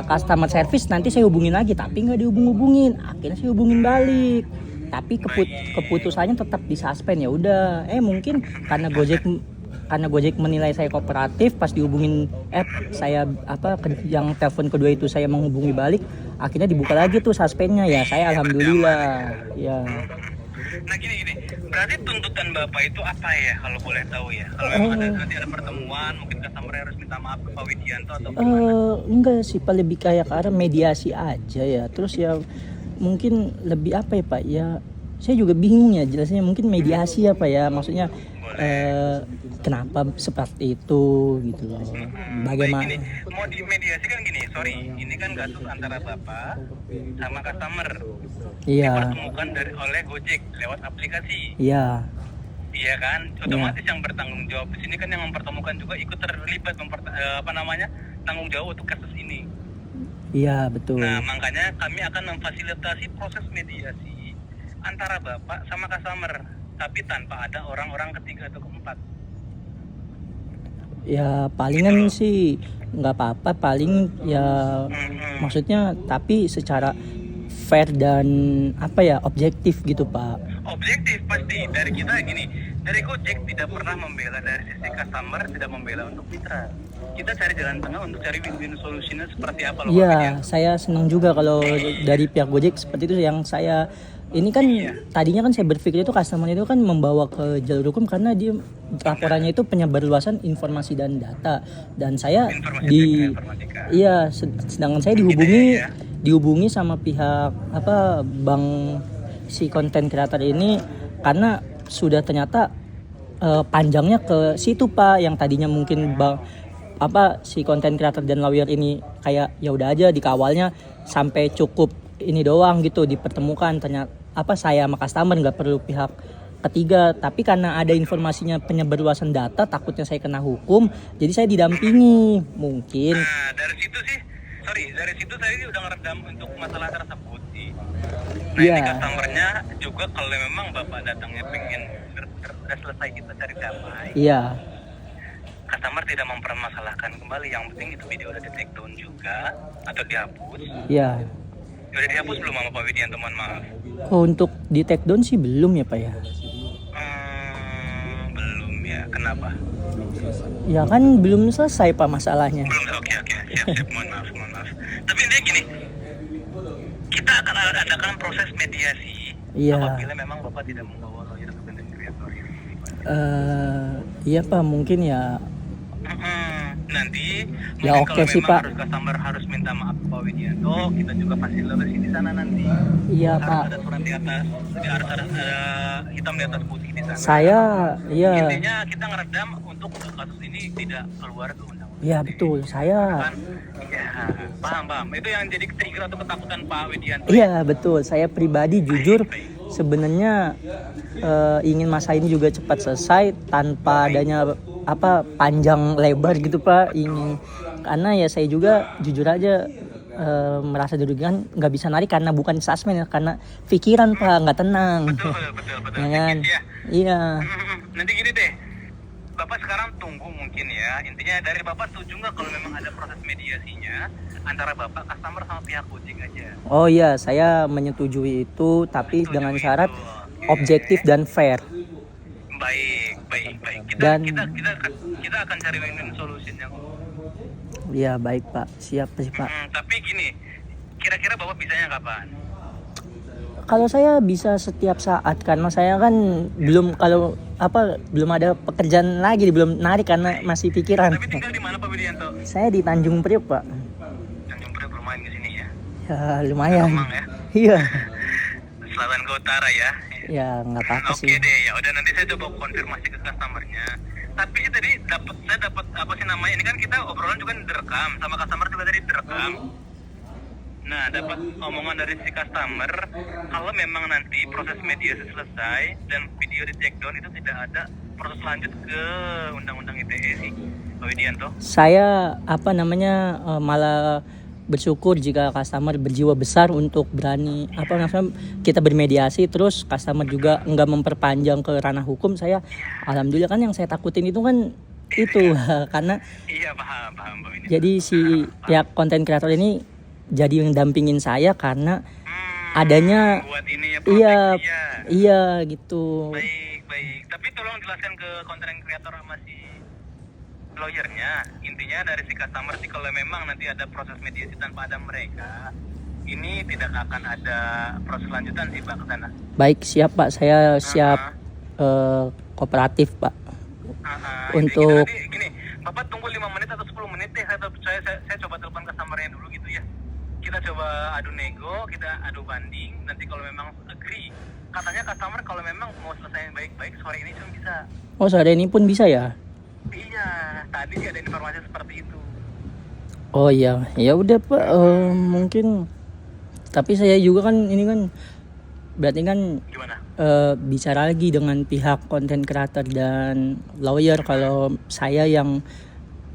customer service nanti saya hubungin lagi, tapi nggak dihubung-hubungin. Akhirnya saya hubungin balik. Tapi keputusannya tetap disuspend ya udah. Mungkin karena Gojek menilai saya kooperatif, pas dihubungin saya yang telepon kedua itu saya menghubungi balik, akhirnya dibuka lagi tuh suspendnya ya. Saya alhamdulillah ya. Nah gini, berarti tuntutan Bapak itu apa ya kalau boleh tahu ya? Kalau memang nanti ada pertemuan, mungkin customer harus minta maaf ke Pak Widianto atau Enggak sih Pak, lebih kayak ke arah mediasi aja ya. Terus ya mungkin lebih apa ya Pak ya, saya juga bingung ya jelasnya. Mungkin mediasi apa ya, maksudnya kenapa seperti itu gitu loh. Bagaimana? Baik, gini, mau di mediasi kan gini, sorry, ini kan kasus antara Bapak sama customer Iya, dipertemukan oleh Gojek lewat aplikasi. iya, Iya kan, otomatis yang bertanggung jawab di sini kan yang mempertemukan juga ikut terlibat tanggung jawab untuk kasus ini. iya betul. Nah makanya kami akan memfasilitasi proses mediasi antara Bapak sama customer, tapi tanpa ada orang-orang ketiga atau keempat. Ya palingan sih nggak apa-apa, paling ya maksudnya tapi secara fair dan objektif gitu Pak. Objektif pasti dari kita gini, dari Gojek tidak pernah membela dari sisi customer, tidak membela untuk mitra. Kita cari jalan tengah untuk cari win-win solusinya seperti apa loh. Iya, saya senang juga kalau dari pihak Gojek seperti itu. Yang saya ini kan tadinya kan saya berpikir itu customer itu kan membawa ke jalur hukum karena dia laporannya itu penyebarluasan informasi dan data, dan saya sedangkan saya dihubungi sama pihak bank si konten creator ini karena sudah ternyata panjangnya ke situ Pak, yang tadinya mungkin si konten creator dan lawyer ini kayak ya udah aja dikawalnya sampai cukup ini doang gitu dipertemukan, ternyata saya sama customer nggak perlu pihak ketiga, tapi karena ada informasinya penyebarluasan data takutnya saya kena hukum, jadi saya didampingi mungkin. Nah dari situ saya udah ngeredam untuk masalah tersebut sih. Nah ini customernya juga kalau memang Bapak datangnya pengen udah selesai kita cari damai. Iya. Customer tidak mempermasalahkan kembali, yang penting itu video udah di take down juga atau dihapus. Iya. Udah dihapus belum sama Pak Widianto, mohon maaf? Untuk di take down sih belum ya Pak ya? Belum ya, kenapa? Ya kan belum selesai Pak masalahnya. Belum, oke, siap, mohon maaf. Tapi intinya gini, kita akan adakan proses mediasi apabila memang Bapak tidak membawa lawyer ke content creator ini. Iya Pak, mungkin ya. Nanti Ya, mungkin oke kalau sih, memang Pak. harus customer harus minta maaf ke Pak Widianto, kita juga fasilitasi di sana nanti. Iya Harus Pak. ada surat di atas, harus ada hitam di atas putih di sana. Saya, iya. Intinya kita ngeredam untuk kasus ini tidak keluar ke undang-undang. Iya betul, saya. Kan? Ya, paham. Itu yang jadi trigger atau ketakutan Pak Widianto. Iya betul, saya pribadi jujur sebenarnya ingin masa ini juga cepat selesai tanpa adanya apa panjang lebar gitu Pak, ingin karena ya saya juga jujur aja merasa dirugikan, nggak bisa narik karena bukan suspend ya, karena pikiran Pak nggak tenang. Betul. Ya kan? Ya. Iya. Nanti gini deh, Bapak sekarang tunggu mungkin ya. Intinya dari Bapak setuju nggak kalau memang ada proses mediasinya antara Bapak, customer sama pihak Gojek aja? Oh iya, saya menyetujui itu, tapi Setuju dengan itu, syarat oke. objektif dan fair. Baik. Kita akan cari win-win solution-nya kok. Iya baik Pak, siap sih Pak. Tapi gini, kira-kira Bapak bisanya kapan? Kalau saya bisa setiap saat karena saya kan belum ada pekerjaan lagi, belum narik karena masih pikiran. Tapi tinggal di mana Pak Widianto? Saya di Tanjung Priok Pak. Tanjung Priok lumayan ke sini ya. Ya lumayan. Kemang ya. Iya. Selatan ke utara ya. Ya nggak apa-apa Oke sih. deh, ya udah nanti saya coba konfirmasi ke customernya. Tapi tadi saya dapat apa sih namanya? Ini kan kita obrolan juga direkam sama customer juga tadi direkam. Nah, dapat omongan dari si customer kalau memang nanti proses mediasi selesai dan video di take down itu tidak ada proses lanjut ke undang-undang ITE sih, Pak Widianto. Saya malah bersyukur jika customer berjiwa besar untuk berani kita bermediasi, terus customer juga enggak memperpanjang ke ranah hukum. Saya alhamdulillah, kan yang saya takutin itu kan itu karena Iya, paham Pak Widianto. jadi si pihak konten kreator ini jadi yang dampingin saya karena adanya buat ini ya, iya gitu. Baik. Tapi tolong jelaskan ke konten kreator sama si lawyernya. Intinya dari si customer sih kalau memang nanti ada proses mediasi tanpa ada mereka, ini tidak akan ada proses lanjutan sih Pak ke sana. Baik, siap Pak. Saya siap kooperatif Pak. Untuk Nanti gini, Bapak tunggu 5 menit atau 10 menit deh. Saya coba telepon customernya dulu gitu ya. Kita coba adu nego, kita adu banding. Nanti kalau memang agree, katanya customer kalau memang mau selesai baik-baik sore ini cuma bisa. Oh, sore ini pun bisa ya? Iya, tadi sih ada informasi seperti itu. Oh iya, ya udah Pak, mungkin. Tapi saya juga kan ini kan berarti kan Gimana? bicara lagi dengan pihak konten creator dan lawyer kalau saya yang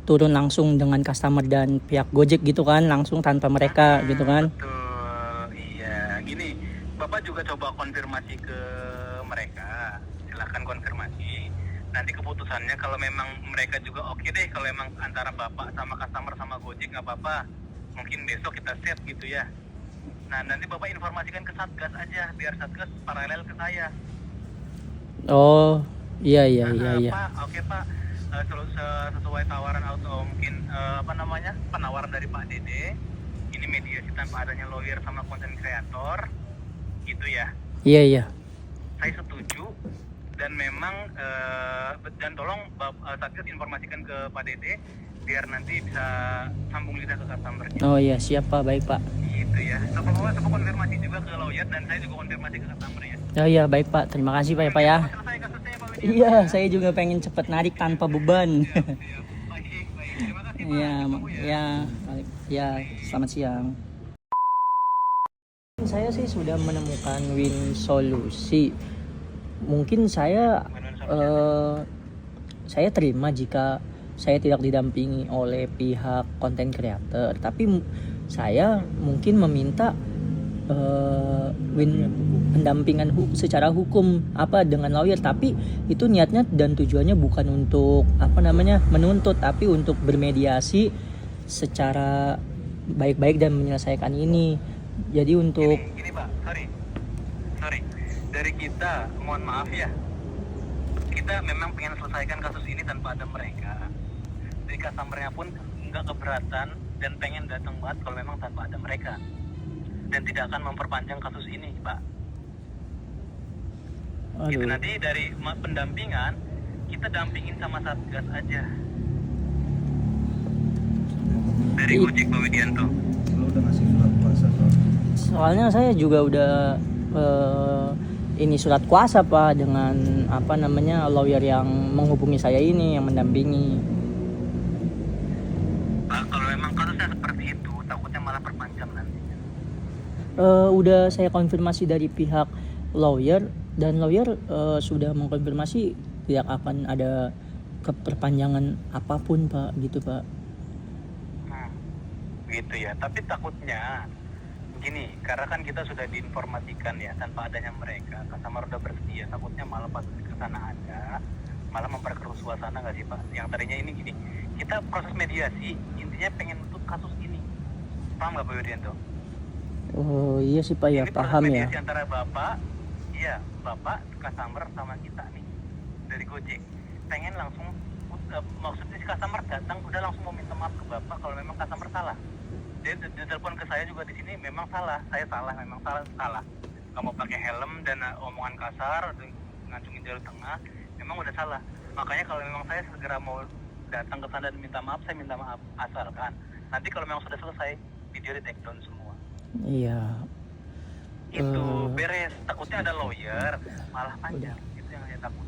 turun langsung dengan customer dan pihak Gojek gitu kan, langsung tanpa mereka gitu kan. Betul, iya. Gini, Bapak juga coba konfirmasi ke mereka. Silahkan konfirmasi. Nanti keputusannya kalau memang mereka juga oke deh, kalau memang antara Bapak sama customer sama Gojek nggak apa-apa, mungkin besok kita set gitu ya. Nah, nanti Bapak informasikan ke Satgas aja, biar Satgas paralel ke saya. Oh, iya. Pak, oke Pak. Sesuai tawaran atau mungkin penawaran dari Pak Dede, ini mediasi tanpa adanya lawyer sama konten kreator, gitu ya. Iya. Saya setuju dan memang dan tolong Satgas informasikan ke Pak Dede biar nanti bisa sambung lidah ke customernya. Oh iya, siap Pak, baik Pak. Gitu ya. Coba konfirmasi juga ke lawyer dan saya juga konfirmasi ke customer ya. Oh iya, baik Pak. Terima kasih Pak ya Pak ya. Selesai kasusnya Pak Widianto. Iya, saya juga pengen cepet narik tanpa beban. Baik. Terima kasih Pak. Ya, selamat siang. Saya sih sudah menemukan win solusi. Mungkin saya terima jika saya tidak didampingi oleh pihak konten creator, tapi saya mungkin meminta pendampingan secara hukum dengan lawyer, tapi itu niatnya dan tujuannya bukan untuk menuntut, tapi untuk bermediasi secara baik-baik dan menyelesaikan ini. Jadi untuk Gini Pak, sorry. Dari kita, mohon maaf ya, kita memang pengen selesaikan kasus ini tanpa ada mereka. Dari customernya pun nggak keberatan dan pengen datang banget kalau memang tanpa ada mereka. Dan tidak akan memperpanjang kasus ini, Pak. Gitu, nanti dari pendampingan kita dampingin sama Satgas aja. Dari Gojek Pak Widianto. Lu udah ngasih surat kuasa Soalnya saya juga udah ini surat kuasa Pak dengan apa namanya lawyer yang menghubungi saya ini, yang mendampingi. Pak, kalau memang kasusnya seperti itu, takutnya malah perpanjang nanti. Udah saya konfirmasi dari pihak lawyer dan lawyer sudah mengkonfirmasi tidak akan ada keperpanjangan apapun Pak, gitu Pak. Gitu ya, tapi takutnya gini, karena kan kita sudah diinformasikan ya, tanpa adanya mereka, customer udah bersedia, takutnya malah pas ke sana ada, malah memperkeruh suasana nggak sih Pak? Yang tadinya ini gini, kita proses mediasi, intinya pengen tutup kasus ini, paham nggak Pak Widianto? Oh iya sih Pak, ya Ini paham proses ya. mediasi antara Bapak, iya, Bapak, customer sama kita nih, dari Gojek, pengen langsung, maksudnya si customer datang, udah langsung mau minta maaf ke Bapak kalau memang customer salah. Dia telepon ke saya juga di sini, memang salah, saya salah, memang salah. Kamu pakai helm dan omongan kasar, ngancungin jalur tengah, memang udah salah. Makanya kalau memang saya segera mau datang ke sana dan minta maaf, saya minta maaf. Asalkan nanti kalau memang sudah selesai, video di take down semua. Iya. Itu beres. Takutnya ada lawyer, malah panjang. Itu yang saya takut.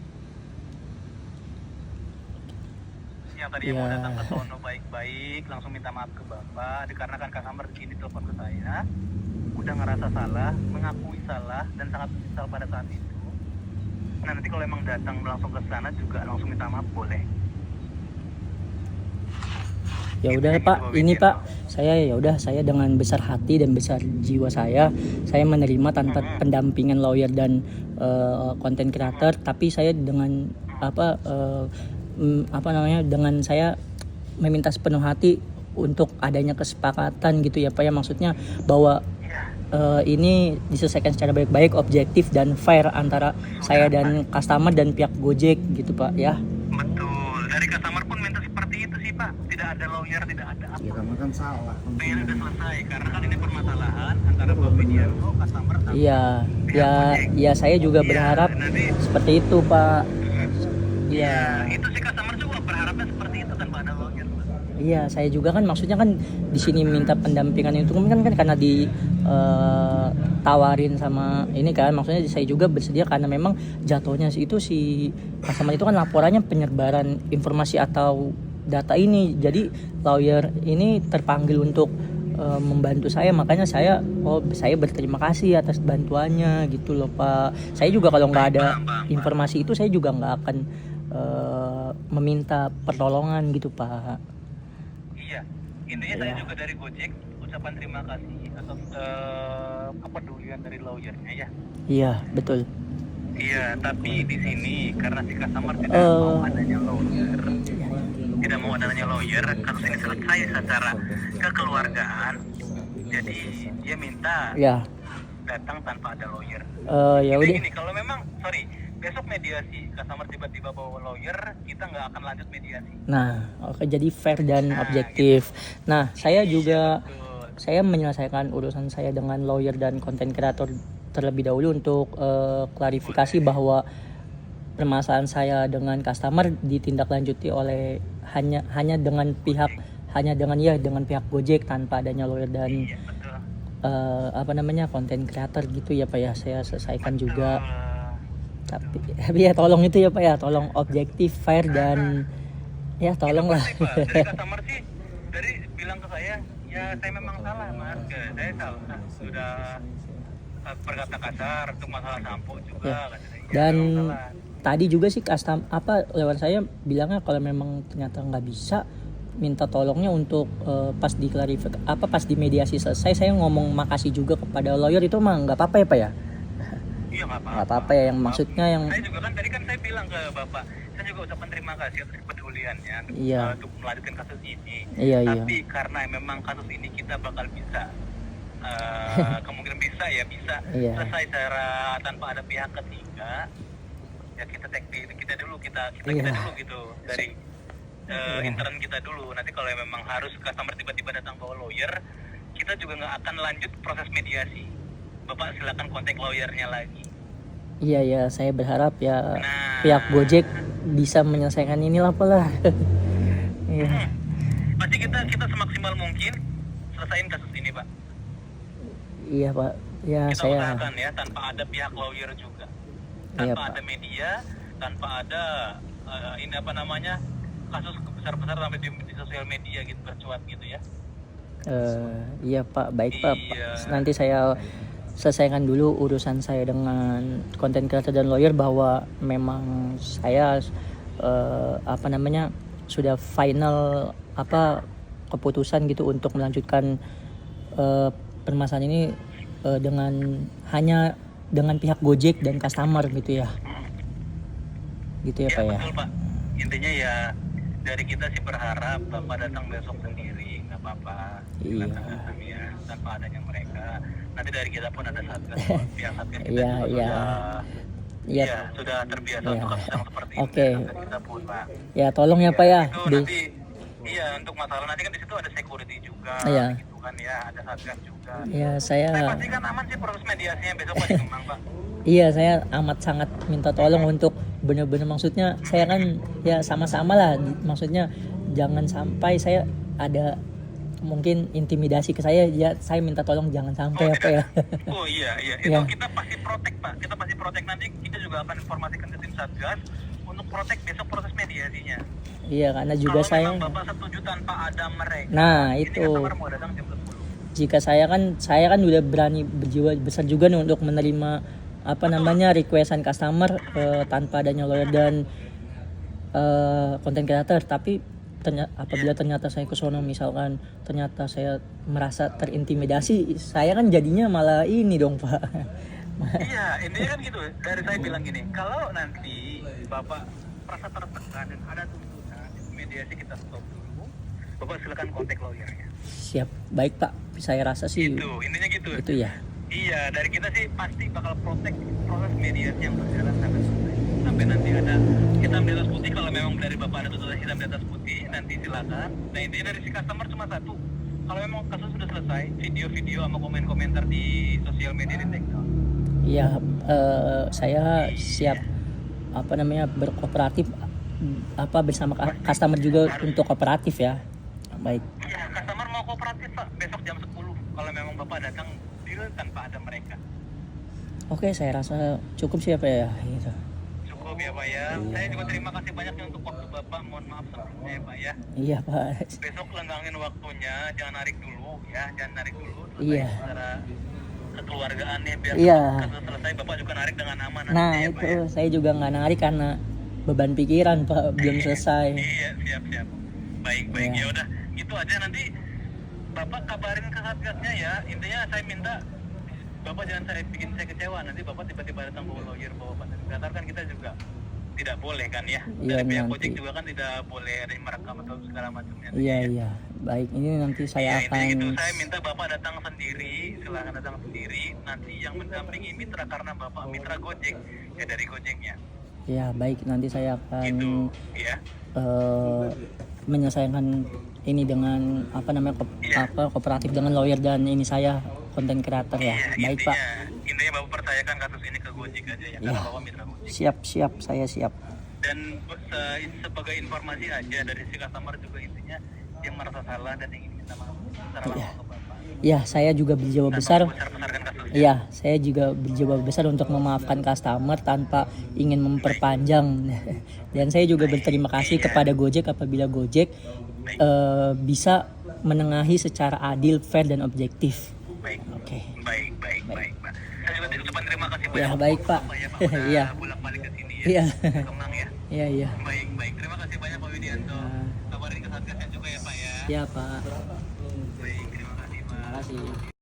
Yang tadi mau datang ke sono baik-baik, langsung minta maaf ke Bapak, dikarenakan customer ini telepon ke saya, udah ngerasa salah, mengakui salah, dan sangat menyesal pada saat itu. Nah nanti kalau emang datang langsung ke sana juga langsung minta maaf boleh. Ya udah Pak, ini Pak, saya dengan besar hati dan besar jiwa saya menerima tanpa pendampingan lawyer dan content creator, tapi saya dengan dengan saya meminta sepenuh hati untuk adanya kesepakatan gitu ya Pak ya, maksudnya bahwa ini diselesaikan secara baik-baik, objektif dan fair antara saya dan customer dan pihak Gojek gitu Pak ya. Betul, dari customer pun minta seperti itu sih Pak, tidak ada lawyer, tidak ada apa. Ya karena kan salah. Pengen udah selesai, karena kan ini permasalahan antara Pak Widianto, customer sama Iya, saya juga berharap seperti itu Pak. Iya. itu sih customer juga berharapnya seperti itu tanpa ada lawyer. Iya, saya juga kan maksudnya kan di sini minta pendampingan itu kan karena ditawarin sama ini kan, maksudnya saya juga bersedia karena memang jatuhnya itu si customer itu kan laporannya penyebaran informasi atau data ini, jadi lawyer ini terpanggil untuk membantu saya, makanya saya berterima kasih atas bantuannya gitu loh Pak. Saya juga kalau nggak ada informasi itu saya juga nggak akan meminta pertolongan gitu Pak. Iya, intinya saya juga dari Gojek ucapan terima kasih atas kepedulian dari lawyernya ya. Iya, betul. Iya, tapi di sini karena si customer tidak mau adanya lawyer, kasus ini selesai secara kekeluargaan. Jadi dia minta datang tanpa ada lawyer. Ya udah. Gini, kalau memang besok mediasi customer tiba-tiba bawa lawyer, kita nggak akan lanjut mediasi. Nah, oke, jadi fair dan objektif. Nah, saya juga saya menyelesaikan urusan saya dengan lawyer dan content creator terlebih dahulu untuk klarifikasi bahwa permasalahan saya dengan customer ditindaklanjuti oleh hanya dengan pihak Gojek tanpa adanya lawyer dan content creator gitu ya Pak ya. Saya selesaikan juga. Tapi ya tolong itu ya Pak ya, tolong objektif, fair dan ya tolonglah. Dari customer sih dari bilang ke saya, ya saya memang salah Mas, saya salah sudah berkata kasar untuk masalah sampo juga. Dan tadi juga sih lewat saya bilangnya kalau memang ternyata nggak bisa, minta tolongnya untuk pas di mediasi selesai saya ngomong makasih juga kepada lawyer, itu mah nggak apa-apa ya Pak ya. Iya nggak apa-apa ya, yang maksudnya yang saya juga kan tadi kan saya bilang ke Bapak, saya juga ucapan terima kasih atas kepeduliannya untuk melanjutkan kasus ini. Tapi karena memang kasus ini kita bakal bisa kemungkinan bisa selesai secara tanpa ada pihak ketiga, ya kita dulu gitu dari intern kita dulu. Nanti kalau memang harus customer tiba-tiba datang bawa lawyer, kita juga nggak akan lanjut proses mediasi. Bapak silakan kontak lawyernya lagi. Iya ya, saya berharap ya Nah. pihak Gojek bisa menyelesaikan inilah apalah. Iya. Pasti kita semaksimal mungkin selesain kasus ini, Pak. Iya Pak. Ya Kita saya. usahakan ya, tanpa ada pihak lawyer juga, Iya, tanpa Pak. ada media, tanpa ada ini apa namanya, kasus besar-besar sampai di sosial media gitu bercuat gitu ya. Iya Pak, baik Pak. Iya. Nanti saya selesaikan dulu urusan saya dengan content creator dan lawyer, bahwa memang saya apa namanya sudah final keputusan gitu untuk melanjutkan permasalahan ini hanya dengan pihak Gojek dan customer gitu ya. Gitu ya Pak ya. Betul Pak. Intinya ya dari kita sih berharap Bapak datang besok sendiri, nggak apa-apa. Iya. Silakan datang ya, tanpa adanya mereka. Nanti dari kita pun ada satgas, pihak satgas kita Iya, juga iya. sudah, Iya. sudah terbiasa Iya. untuk kasus yang seperti Oke. ini. Satgas kita pun Pak. Ya tolong ya Pak ya. Itu Di- nanti, iya untuk masalah nanti kan di situ ada security juga, Iya. gitu kan ya, ada satgas juga. Ya saya. Saya pastikan aman sih proses mediasinya besok Pak di Kemang Pak. Iya, saya amat sangat minta tolong untuk benar-benar, maksudnya saya kan ya sama-sama lah, maksudnya jangan sampai saya ada mungkin intimidasi ke saya, ya saya minta tolong jangan sampai apa ya. Oh iya, itu Iya. kita pasti protek Pak, kita pasti protek, nanti kita juga akan informasikan ke tim Satgas untuk protek besok proses mediasinya. Iya, karena juga Kalau saya, memang Bapak setuju tanpa ada mereka, nah ini itu customer mau datang jam 10. jika saya kan udah berani berjiwa besar juga nih untuk menerima requestan customer tanpa adanya lawyer dan content creator, tapi apabila ternyata saya kesono misalkan ternyata saya merasa terintimidasi, saya kan jadinya malah ini dong Pak. Iya, intinya kan gitu. Dari saya bilang gini, kalau nanti Bapak merasa tertekan dan ada tuntutan, mediasi kita stop dulu. Bapak silakan kontak lawyernya. Siap, baik Pak, saya rasa sih Gitu, intinya gitu. itu ya. Iya, dari kita sih pasti bakal protek proses mediasi yang berjalan sampai selesai. Sampai nanti ada hitam di atas putih, kalau memang dari Bapak ada tuntutan hitam di atas putih, nanti silakan. Nah intinya dari si customer cuma satu. Kalau memang kasus sudah selesai, video-video sama komen-komentar di sosial media di take down. Iya, saya siap berkooperatif bersama customer juga untuk kooperatif ya. Baik. Iya, customer mau kooperatif Pak, besok jam 10. Kalau memang Bapak datang deal tanpa ada mereka. Oke, saya rasa cukup sih apa ya gitu. Cukup ya Pak ya. Saya juga terima kasih banyak untuk waktu Bapak. Mohon maaf sebelumnya ya Pak ya. Iya Pak. Besok lenggangin waktunya, jangan narik dulu ya, jangan narik dulu. Iya. Secara kekeluargaan nih, biar Iya. kasus selesai Bapak juga narik dengan aman Nah nanti ya itu Pak ya. saya juga nggak narik karena beban pikiran Pak belum selesai. Iya, siap. Baik, Iya. ya udah. Itu aja, nanti Bapak kabarin ke satgasnya ya. Intinya saya minta Bapak jangan bikin saya kecewa. Nanti Bapak tiba-tiba datang bawa lawyer, bawa content creator, kan kita juga tidak boleh kan ya. Iya, Dari pihak nanti. Gojek juga kan tidak boleh ada yang merekam atau segala macamnya. Iya. Baik, ini nanti Iya, saya intinya gitu. akan. Saya minta Bapak datang sendiri, silahkan datang sendiri. Nanti yang mendampingi mitra, karena Bapak mitra Gojek, ya dari Gojeknya. Ya baik, nanti saya akan Gitu, ya. menyelesaikan ini dengan kooperatif dengan lawyer dan ini saya content creator ya. Baik Pak. Intinya Bapak percayakan kasus ini ke Gojek aja ya, karena Iya. Bapak mitra Gojek. Siap, saya siap. Dan sebagai informasi aja dari si customer juga, intinya yang merasa salah dan ingin minta maaf secara langsung ke Bapak. Ya, saya juga berjiwa besar. Besar-besarkan kasusnya. Iya, saya juga berjiwa besar untuk memaafkan customer tanpa ingin memperpanjang. Dan saya juga berterima kasih kepada Gojek apabila Gojek bisa menengahi secara adil, fair dan objektif. Baik. Oke. Baik, Pak. Saya juga ucapkan terima kasih banyak. Ya, baik, Pak. Bapak ya, Pak. Iya. Bolak-balik ke sini ya. Iya. Kemang ya. Iya. Baik. Terima kasih banyak Pak Widianto. Kabarin ke satgasnya juga ya Pak ya. Iya, Pak. Baik, terima kasih Pak. Terima kasih.